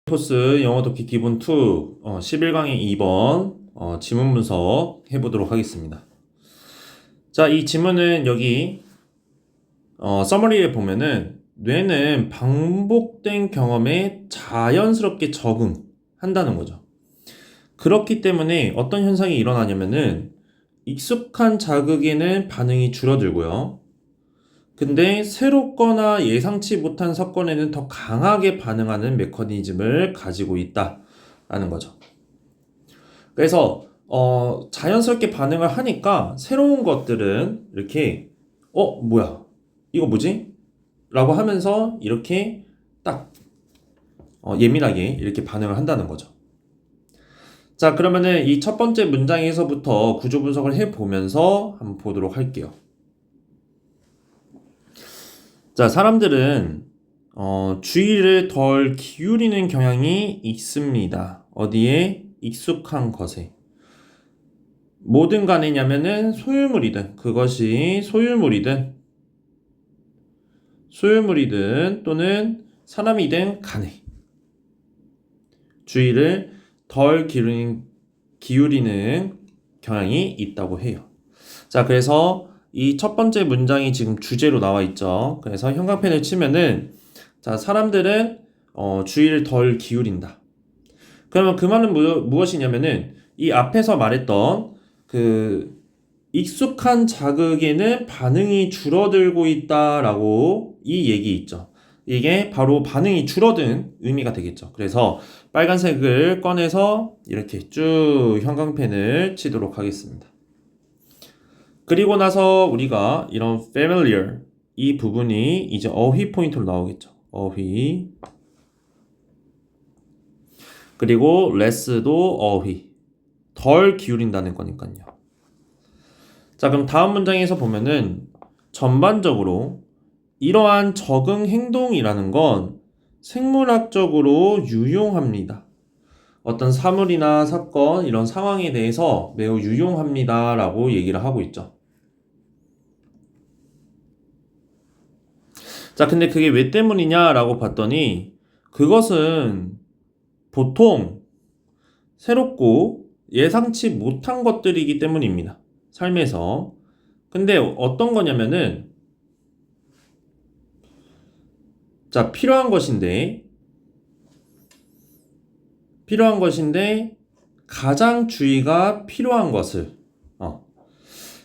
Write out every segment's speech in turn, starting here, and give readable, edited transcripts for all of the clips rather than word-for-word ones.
토스 영어 독해 기본 2 11강의 2번 지문 분석 해보도록 하겠습니다. 자, 이 지문은 여기 서머리에 보면은 뇌는 반복된 경험에 자연스럽게 적응한다는 거죠. 그렇기 때문에 어떤 현상이 일어나냐면은 익숙한 자극에는 반응이 줄어들고요. 근데 새롭거나 예상치 못한 사건에는 더 강하게 반응하는 메커니즘을 가지고 있다라는 거죠. 그래서 자연스럽게 반응을 하니까 새로운 것들은 이렇게 뭐야? 이거 뭐지? 라고 하면서 이렇게 딱 예민하게 이렇게 반응을 한다는 거죠. 자, 그러면은 이 첫 번째 문장에서부터 구조 분석을 해보면서 한번 보도록 할게요. 자, 사람들은 주의를 덜 기울이는 경향이 있습니다. 어디에? 익숙한 것에. 뭐든 간에냐면은 소유물이든 그것이 소유물이든 또는 사람이든 간에 주의를 덜 기울이는 경향이 있다고 해요. 자, 그래서 이 첫 번째 문장이 지금 주제로 나와 있죠. 그래서 형광펜을 치면은 자, 사람들은 주의를 덜 기울인다. 그러면 그 말은 무엇이냐면은 이 앞에서 말했던 그 익숙한 자극에는 반응이 줄어들고 있다라고 이 얘기 있죠. 이게 바로 반응이 줄어든 의미가 되겠죠. 그래서 빨간색을 꺼내서 이렇게 쭉 형광펜을 치도록 하겠습니다. 그리고 나서 우리가 이런 familiar 이 부분이 이제 어휘 포인트로 나오겠죠. 어휘. 그리고 less도 어휘. 덜 기울인다는 거니까요. 자, 그럼 다음 문장에서 보면은 전반적으로 이러한 적응 행동이라는 건 생물학적으로 유용합니다. 어떤 사물이나 사건, 이런 상황에 대해서 매우 유용합니다. 라고 얘기를 하고 있죠. 자, 근데 그게 왜 때문이냐? 라고 봤더니 그것은 보통 새롭고 예상치 못한 것들이기 때문입니다. 삶에서. 근데 어떤 거냐면은 자, 필요한 것인데 가장 주의가 필요한 것을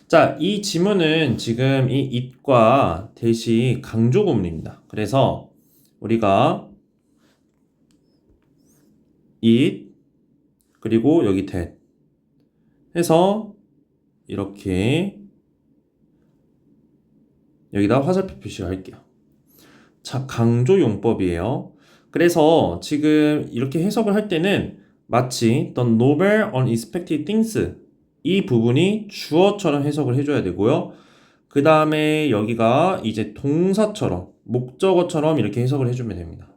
자, 이 지문은 지금 이 it과 that이 강조 구문입니다. 그래서 우리가 it 그리고 여기 that 해서 이렇게 여기다 화살표 표시를 할게요. 자, 강조 용법이에요. 그래서 지금 이렇게 해석을 할 때는 마치 the novel unexpected things 이 부분이 주어처럼 해석을 해줘야 되고요. 그 다음에 여기가 이제 동사처럼 목적어처럼 이렇게 해석을 해주면 됩니다.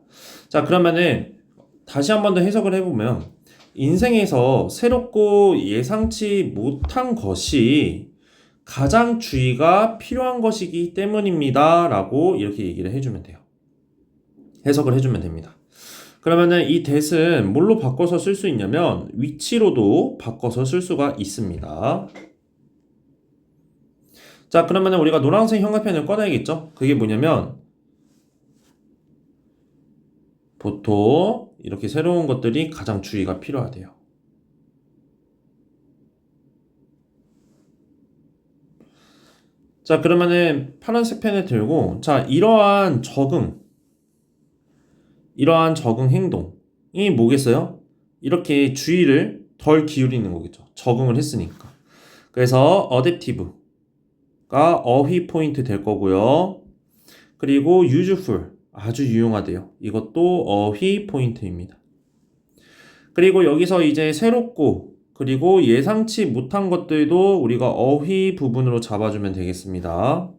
자, 그러면은 다시 한 번 더 해석을 해보면 인생에서 새롭고 예상치 못한 것이 가장 주의가 필요한 것이기 때문입니다. 라고 이렇게 얘기를 해주면 돼요. 해석을 해주면 됩니다. 그러면은 이 that은 뭘로 바꿔서 쓸 수 있냐면 위치로도 바꿔서 쓸 수가 있습니다. 자, 그러면은 우리가 노란색 형광펜을 꺼내야겠죠? 그게 뭐냐면 보통 이렇게 새로운 것들이 가장 주의가 필요하대요. 자, 그러면은 파란색 펜을 들고 자, 이러한 적응 행동이 뭐겠어요? 이렇게 주의를 덜 기울이는 거겠죠. 적응을 했으니까. 그래서 adaptive가 어휘 포인트 될 거고요. 그리고 useful 아주 유용하대요. 이것도 어휘 포인트입니다. 그리고 여기서 이제 새롭고 그리고 예상치 못한 것들도 우리가 어휘 부분으로 잡아주면 되겠습니다.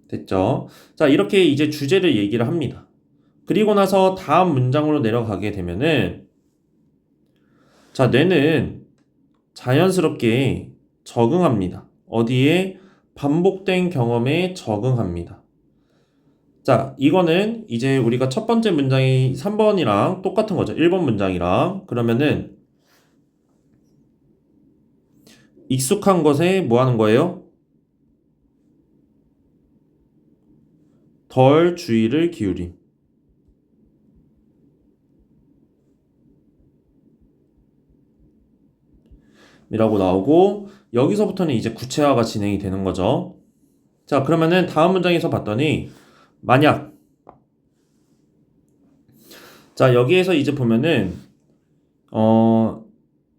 됐죠? 자, 이렇게 이제 주제를 얘기를 합니다. 그리고 나서 다음 문장으로 내려가게 되면은 자, 뇌는 자연스럽게 적응합니다. 어디에? 반복된 경험에 적응합니다. 자, 이거는 이제 우리가 첫 번째 문장이 3번이랑 똑같은 거죠. 1번 문장이랑. 그러면은 익숙한 것에 뭐 하는 거예요? 덜 주의를 기울임. 이라고 나오고 여기서부터는 이제 구체화가 진행이 되는 거죠. 자, 그러면은 다음 문장에서 봤더니 만약 자, 여기에서 이제 보면은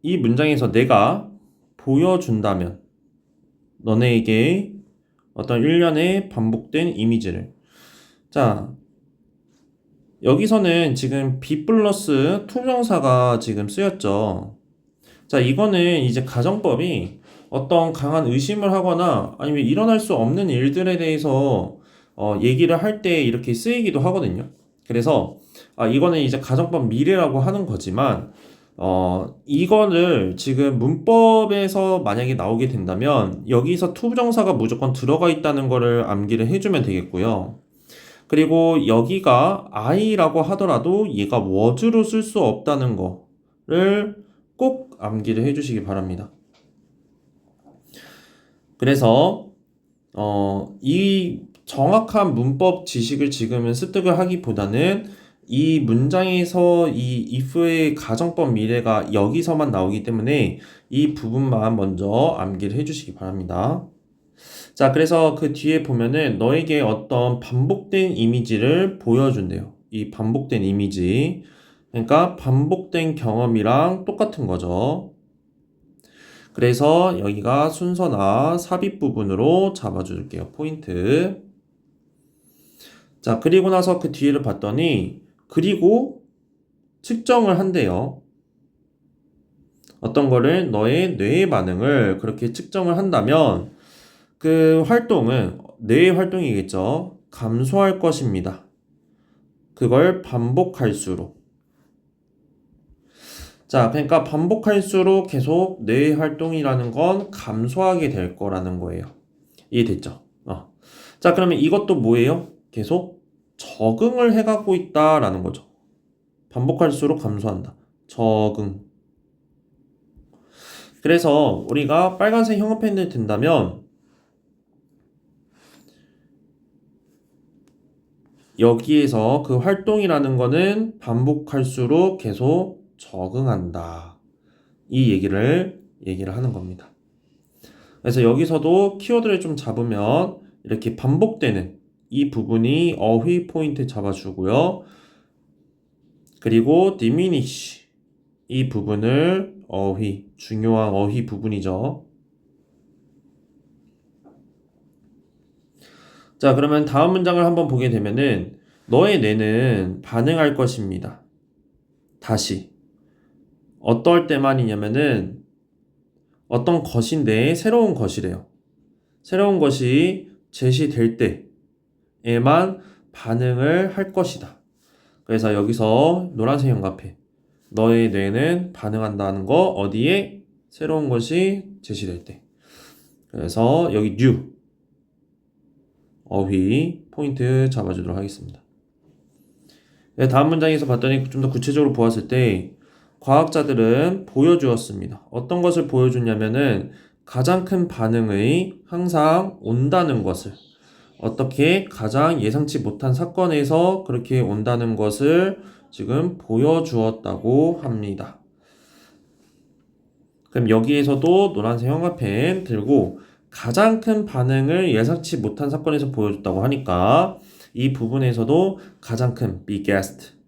이 문장에서 내가 보여준다면 너네에게 어떤 일련의 반복된 이미지를 자, 여기서는 지금 be 플러스 투정사가 지금 쓰였죠. 자, 이거는 이제 가정법이 어떤 강한 의심을 하거나 아니면 일어날 수 없는 일들에 대해서 얘기를 할 때 이렇게 쓰이기도 하거든요. 그래서 이거는 이제 가정법 미래라고 하는 거지만 이거를 지금 문법에서 만약에 나오게 된다면 여기서 투부정사가 무조건 들어가 있다는 거를 암기를 해주면 되겠고요. 그리고 여기가 I라고 하더라도 얘가 was로 쓸 수 없다는 거를 꼭 암기를 해주시기 바랍니다. 그래서 이 정확한 문법 지식을 지금은 습득을 하기보다는 이 문장에서 이 if의 가정법 미래가 여기서만 나오기 때문에 이 부분만 먼저 암기를 해주시기 바랍니다. 자, 그래서 그 뒤에 보면은 너에게 어떤 반복된 이미지를 보여준대요. 이 반복된 이미지. 그러니까 반복된 경험이랑 똑같은 거죠. 그래서 여기가 순서나 삽입 부분으로 잡아줄게요. 포인트. 자, 그리고 나서 그 뒤를 봤더니 그리고 측정을 한대요. 어떤 거를 너의 뇌의 반응을 그렇게 측정을 한다면 그 활동은 뇌의 활동이겠죠. 감소할 것입니다. 그걸 반복할수록. 자, 그러니까 반복할수록 계속 뇌의 활동이라는 건 감소하게 될 거라는 거예요. 이해됐죠? 자, 그러면 이것도 뭐예요? 계속 적응을 해가고 있다라는 거죠. 반복할수록 감소한다. 적응. 그래서 우리가 빨간색 형광펜을 든다면 여기에서 그 활동이라는 거는 반복할수록 계속 적응한다. 이 얘기를 하는 겁니다. 그래서 여기서도 키워드를 좀 잡으면 이렇게 반복되는 이 부분이 어휘 포인트 잡아주고요. 그리고 diminish 이 부분을 중요한 어휘 부분이죠. 자, 그러면 다음 문장을 한번 보게 되면은 너의 뇌는 반응할 것입니다. 다시. 어떨 때만이냐면은 어떤 것인데 새로운 것이래요. 새로운 것이 제시될 때에만 반응을 할 것이다. 그래서 여기서 노란색 형광펜 너의 뇌는 반응한다는 거 어디에? 새로운 것이 제시될 때. 그래서 여기 new 어휘 포인트 잡아주도록 하겠습니다. 다음 문장에서 봤더니 좀 더 구체적으로 보았을 때 과학자들은 보여주었습니다. 어떤 것을 보여줬냐면은 가장 큰 반응의 항상 온다는 것을 어떻게 가장 예상치 못한 사건에서 그렇게 온다는 것을 지금 보여주었다고 합니다. 그럼 여기에서도 노란색 형광펜 들고 가장 큰 반응을 예상치 못한 사건에서 보여줬다고 하니까 이 부분에서도 가장 큰 biggest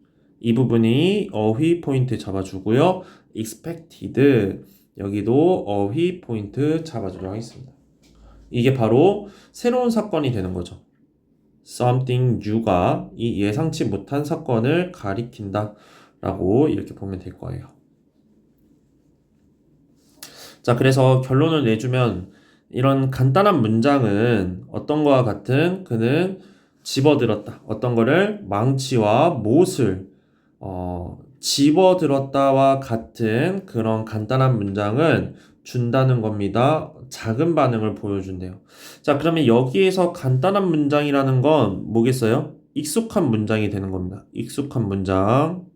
이 부분이 어휘 포인트 잡아주고요. expected 여기도 어휘 포인트 잡아주도록 하겠습니다. 이게 바로 새로운 사건이 되는 거죠. something new가 이 예상치 못한 사건을 가리킨다 라고 이렇게 보면 될 거예요. 자, 그래서 결론을 내주면 이런 간단한 문장은 어떤 거와 같은 그는 집어들었다. 어떤 거를 망치와 못을 집어들었다와 같은 그런 간단한 문장은 준다는 겁니다. 작은 반응을 보여준대요. 자, 그러면 여기에서 간단한 문장이라는 건 뭐겠어요? 익숙한 문장이 되는 겁니다. 익숙한 문장.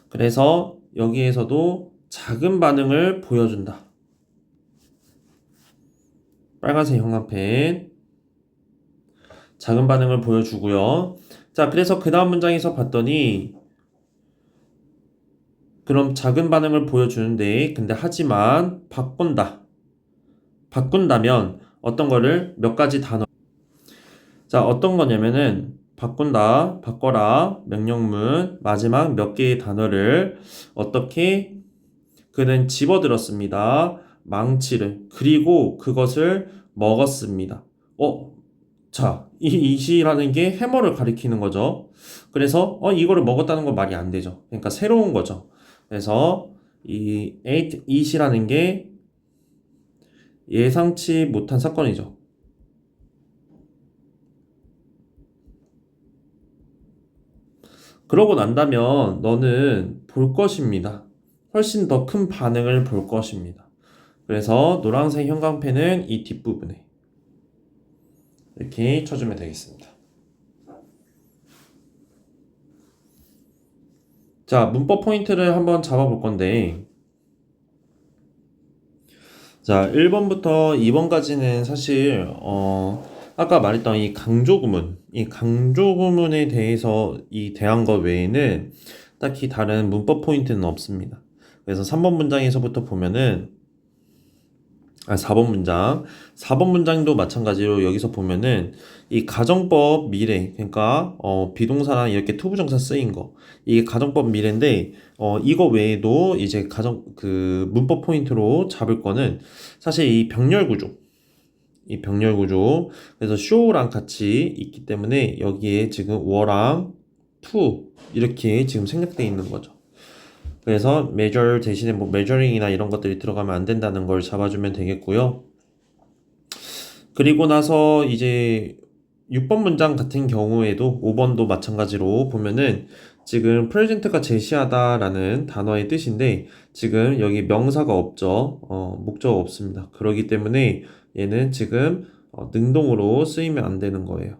그래서 여기에서도 작은 반응을 보여준다. 빨간색 형광펜. 작은 반응을 보여주고요. 자, 그래서 그 다음 문장에서 봤더니 그럼 작은 반응을 보여주는데 근데 하지만 바꾼다면 어떤 거를 몇 가지 단어. 자, 어떤 거냐면은 바꾼다, 바꿔라, 명령문 마지막 몇 개의 단어를 어떻게 그는 집어들었습니다. 망치를. 그리고 그것을 먹었습니다. 자, 이 eat이라는 게 해머를 가리키는 거죠. 그래서 이거를 먹었다는 건 말이 안 되죠. 그러니까 새로운 거죠. 그래서 이 eat이라는 게 예상치 못한 사건이죠. 그러고 난다면 너는 볼 것입니다. 훨씬 더 큰 반응을 볼 것입니다. 그래서 노란색 형광펜은 이 뒷부분에 이렇게 쳐주면 되겠습니다. 자, 문법 포인트를 한번 잡아볼 건데, 자, 1번부터 2번까지는 사실 아까 말했던 이 강조구문에 대해서 대한 것 외에는 딱히 다른 문법 포인트는 없습니다. 그래서 3번 문장에서부터 보면은 4번 문장. 4번 문장도 마찬가지로 여기서 보면은 이 가정법 미래, 그러니까 비동사랑 이렇게 투부정사 쓰인 거. 이게 가정법 미래인데 이거 외에도 이제 문법 포인트로 잡을 거는 사실 이 병렬 구조. 그래서 show랑 같이 있기 때문에 여기에 지금 were랑 to 이렇게 지금 생략되어 있는 거죠. 그래서 measure 대신에 뭐 measuring이나 이런 것들이 들어가면 안 된다는 걸 잡아주면 되겠고요. 그리고 나서 이제 6번 문장 같은 경우에도 5번도 마찬가지로 보면은 지금 present가 제시하다라는 단어의 뜻인데 지금 여기 명사가 없죠. 목적어 없습니다. 그렇기 때문에 얘는 지금 능동으로 쓰이면 안 되는 거예요.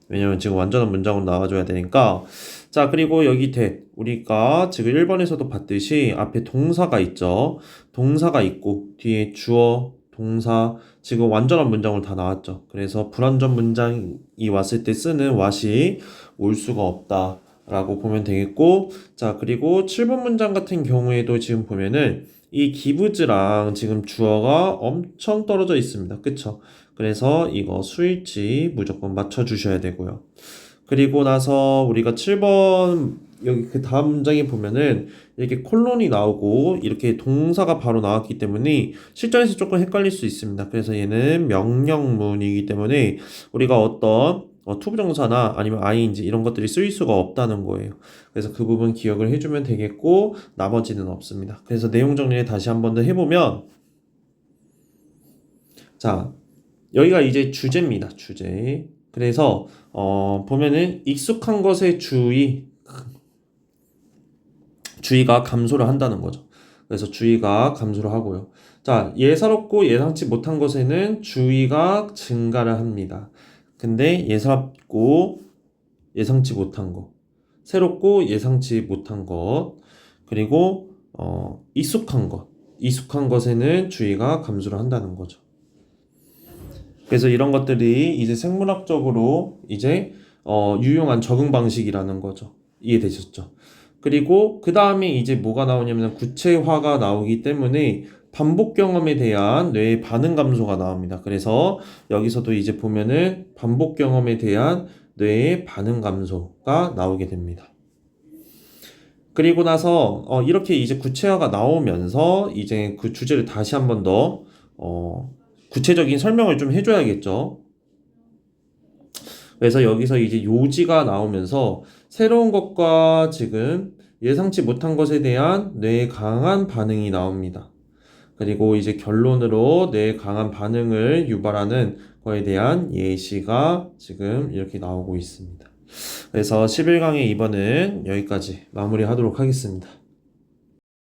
왜냐면 지금 완전한 문장으로 나와줘야 되니까. 자, 그리고 여기 우리가 지금 1번에서도 봤듯이 앞에 동사가 있죠. 동사가 있고 뒤에 주어, 동사, 지금 완전한 문장으로 다 나왔죠. 그래서 불완전 문장이 왔을 때 쓰는 what이 올 수가 없다 라고 보면 되겠고, 자, 그리고 7번 문장 같은 경우에도 지금 보면은 이 기브즈랑 지금 주어가 엄청 떨어져 있습니다. 그쵸? 그래서 이거 스위치 무조건 맞춰주셔야 되고요. 그리고 나서 우리가 7번 여기 그 다음 문장에 보면은 이렇게 콜론이 나오고 이렇게 동사가 바로 나왔기 때문에 실전에서 조금 헷갈릴 수 있습니다. 그래서 얘는 명령문이기 때문에 우리가 어떤 투부정사나 아니면 ing 이런 것들이 쓰일 수가 없다는 거예요. 그래서 그 부분 기억을 해주면 되겠고 나머지는 없습니다. 그래서 내용 정리를 다시 한 번 더 해보면 자, 여기가 이제 주제입니다. 주제. 그래서 보면은 익숙한 것에 주의가 감소를 한다는 거죠. 그래서 주의가 감소를 하고요. 자, 예사롭고 예상치 못한 것에는 주의가 증가를 합니다. 근데 예사롭고 예상치 못한 것, 새롭고 예상치 못한 것, 그리고 익숙한 것에는 주의가 감소를 한다는 거죠. 그래서 이런 것들이 이제 생물학적으로 이제 유용한 적응 방식이라는 거죠. 이해되셨죠? 그리고 그 다음에 이제 뭐가 나오냐면 구체화가 나오기 때문에 반복 경험에 대한 뇌의 반응 감소가 나옵니다. 그래서 여기서도 이제 보면은 반복 경험에 대한 뇌의 반응 감소가 나오게 됩니다. 그리고 나서 이렇게 이제 구체화가 나오면서 이제 그 주제를 다시 한 번 더 구체적인 설명을 좀 해줘야겠죠. 그래서 여기서 이제 요지가 나오면서 새로운 것과 지금 예상치 못한 것에 대한 뇌의 강한 반응이 나옵니다. 그리고 이제 결론으로 뇌의 강한 반응을 유발하는 거에 대한 예시가 지금 이렇게 나오고 있습니다. 그래서 11강의 2번은 여기까지 마무리하도록 하겠습니다.